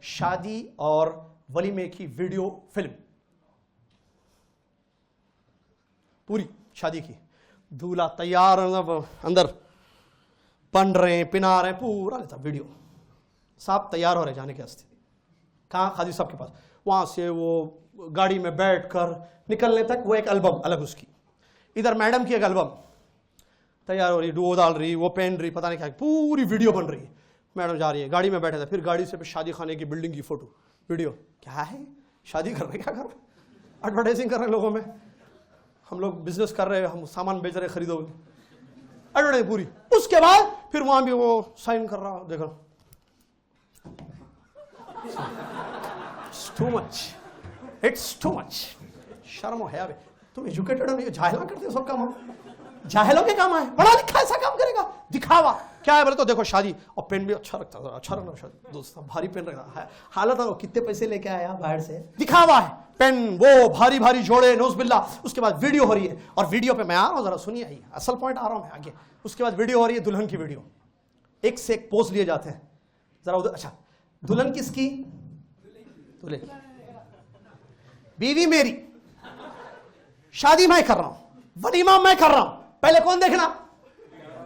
شادی اور ولیمے کی ویڈیو فلم پوری شادی کی، دولہا تیار اندر بن رہے ہیں، پنا رہے ہیں، پورا لیتا ویڈیو، صاحب تیار ہو رہے جانے کے واسطے، کہاں قاضی صاحب کے پاس، وہاں سے وہ گاڑی میں بیٹھ کر نکلنے تک وہ ایک البم الگ اس کی، ادھر میڈم کی ایک البم تیار ہو رہی، ڈو ڈال رہی، وہ پہن رہی، پتہ نہیں کیا، پوری ویڈیو بن رہی ہے، میڈم جا رہی ہے، گاڑی میں بیٹھے تھے، پھر گاڑی سے شادی خانے کی بلڈنگ کی فوٹو ویڈیو، کیا ہے شادی کر رہے، کیا کر رہے، ایڈورٹائزنگ کر رہے ہیں لوگوں میں، ہم لوگ بزنس کر رہے ہیں، ہم سامان بیچ رہے ہیں، خریدو ایڈورٹائزنگ پوری، اس کے بعد پھر وہاں بھی وہ سائن کر رہا، دیکھو too much, it's too much, شرم و حیا، تم ایجوکیٹڈ ہو نہیں، جاہلاں کرتے ہو سب کام، جاہلوں کے کام آئے، پڑھا لکھا ایسا کام کرے گا، دکھاوا کیا ہے بولے تو دیکھو شادی، اور پین بھی اچھا رکھتا تھا، اچھا رکھنا شادی دوست بھاری پین رکھا ہے، حالت ہے کتنے پیسے لے کے آیا باہر سے، دکھاوا ہے، پین وہ بھاری بھاری جوڑے، نوز باللہ، اس کے بعد ویڈیو ہو رہی ہے، اور ویڈیو پہ میں آ رہا ہوں، ذرا سنیے آئیے، اصل پوائنٹ آ رہا ہوں میں آگے، اس کے بعد ویڈیو ہو رہی ہے دلہن کی ویڈیو، ایک سے ایک پوز لیے جاتے ہیں، ذرا ادھر، اچھا دلہن کس کی، دلہن بیوی میری، شادی میں کر رہا ہوں، ولیمہ میں کر رہا ہوں، پہلے کون دیکھنا،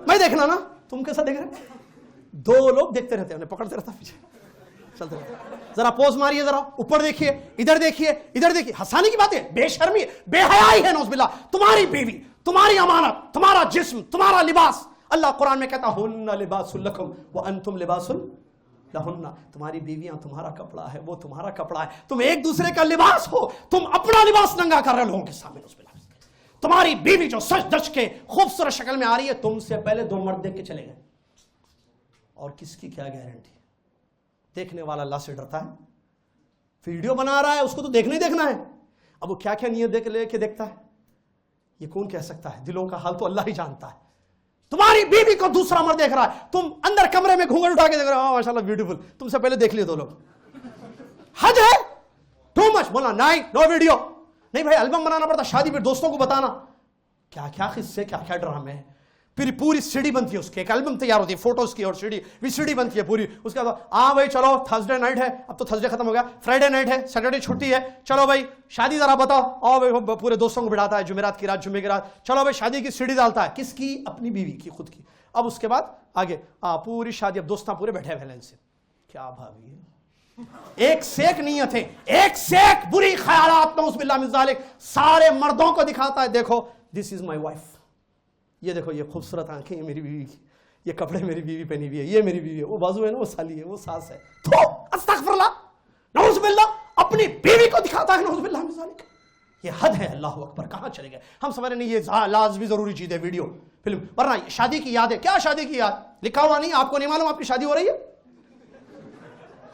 میں دیکھنا نا، تم کیسا دیکھ رہے، دو لوگ دیکھتے رہتے ہیں، انہیں پکڑتے رہتا پیچھے چلتے رہتے، ذرا پوز ماریے، ذرا اوپر دیکھیے، ادھر دیکھیے، ادھر دیکھیے، ہنسانے کی بات ہے، بے شرمی ہے، بے حیائی ہے، نعوذ باللہ، تمہاری بیوی، تمہاری امانت، تمہارا جسم، تمہارا لباس، اللہ قرآن میں کہتا ہن لباس لکم وانتم لباس لہن، تمہاری بیویاں تمہارا کپڑا ہے، وہ تمہارا کپڑا ہے، تم ایک دوسرے کا لباس ہو، تم اپنا لباس ننگا کر رہے لوگوں کے سامنے، نعوذ باللہ، تمہاری بیوی جو سج دج کے خوبصورت شکل میں آ رہی ہے، تم سے پہلے دو مرد دیکھ کے چلے گئے، اور کس کی کیا گارنٹی، دیکھنے والا اللہ سے ڈرتا ہے، ویڈیو بنا رہا ہے، اس کو تو دیکھنا ہی دیکھنا ہے، اب وہ کیا کیا نیت دیکھ لے کے دیکھتا ہے، یہ کون کہہ سکتا ہے، دلوں کا حال تو اللہ ہی جانتا ہے، تمہاری بیوی کو دوسرا مرد دیکھ رہا ہے، تم اندر کمرے میں گھونگھٹ اٹھا کے دیکھ رہے ہو، ماشاءاللہ بیوٹیفل، تم سے پہلے دیکھ لیے دو لوگ، حد ہے، ٹو مچ، بولا نہیں، نو ویڈیو، نہیں بھائی البم بنانا پڑتا، شادی پہ دوستوں کو بتانا، کیا کیا قصے، کیا کیا ڈرامے ہیں، پھر پوری سیڈی بنتی ہے اس کی، ایک البم تیار ہوتی ہے فوٹوز کی، اور سیڈی بنتی ہے پوری، اس کے بعد ہاں بھائی چلو تھرسڈے نائٹ ہے، اب تو تھرسڈے ختم ہو گیا، فرائیڈے نائٹ ہے، سیٹرڈے چھٹی ہے، چلو بھائی شادی ذرا بتاؤ، آؤ بھائی، پورے دوستوں کو بٹھاتا ہے، جمعرات کی رات، جمعے کی رات، چلو بھائی شادی کی سیڈی ڈالتا ہے، کس کی، اپنی بیوی کی، خود کی، اب اس کے بعد آگے پوری شادی، اب دوستاں پورے بیٹھے ہوئے سے، کیا بھاوی ہے، ایک سے ایک نیت ہے، ایک سے ایک بری خیالات، نعوذ باللہ من ذالک، سارے مردوں کو دکھاتا ہے، دیکھو دس از مائی وائف، یہ دیکھو یہ خوبصورت آنکھیں یہ میری بیوی کی، یہ کپڑے میری بیوی پہنی ہوئی ہے، یہ میری بیوی ہے، وہ بازو ہے نا وہ سالی ہے، وہ ساس ہے، تو استغفر اللہ، نعوذ باللہ، اپنی بیوی کو دکھاتا ہے، نعوذ باللہ من ذالک، یہ حد ہے، اللہ اکبر، کہاں چلے گئے ہم، سمجھ رہے نہیں یہ لازمی ضروری چیز ہے ویڈیو فلم، ورنہ شادی کی یاد ہے، کیا شادی کی یاد، لکھا ہوا نہیں، آپ کو نہیں معلوم آپ کی شادی ہو رہی ہے،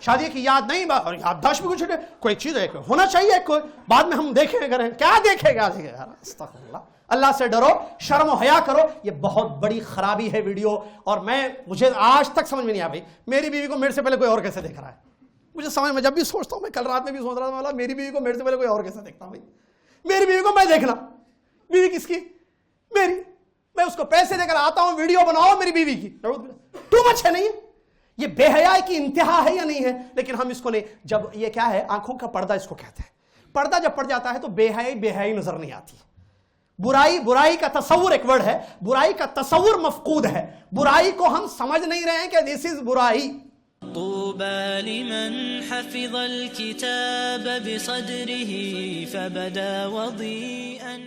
شادی کی یاد نہیں، اور یادداشت بھی کچھ کوئی چیز ہے، ہونا چاہیے، کوئی بعد میں ہم دیکھیں گے، کیا دیکھے گا، استغفر اللہ، اللہ سے ڈرو، شرم و حیا کرو، یہ بہت بڑی خرابی ہے ویڈیو، اور مجھے آج تک سمجھ میں نہیں آیا بھائی میری بیوی کو میرے سے پہلے کوئی اور کیسے دیکھ رہا ہے، مجھے سمجھ میں جب بھی سوچتا ہوں، میں کل رات میں بھی سوچ رہا تھا میری بیوی کو میرے سے پہلے کوئی اور کیسے دیکھتا ہوں، بھائی میری بیوی کو میں دیکھنا، بیوی کس کی، میری، میں اس کو پیسے دے کر آتا ہوں، ویڈیو بناؤ میری بیوی کی، ٹو مچ ہے نہیں، یہ بے حیائی کی انتہا ہے یا نہیں ہے، لیکن ہم اس کو نہیں، جب یہ کیا ہے، آنکھوں کا پردہ اس کو کہتے ہیں، پردہ جب پڑ جاتا ہے تو بے حیائی نظر نہیں آتی، برائی کا تصور ایک ورڈ ہے، برائی کا تصور مفقود ہے، برائی کو ہم سمجھ نہیں رہے ہیں کہ دس از برائی. طوبى لمن حفظ الكتاب بصدره فبدا وضيئا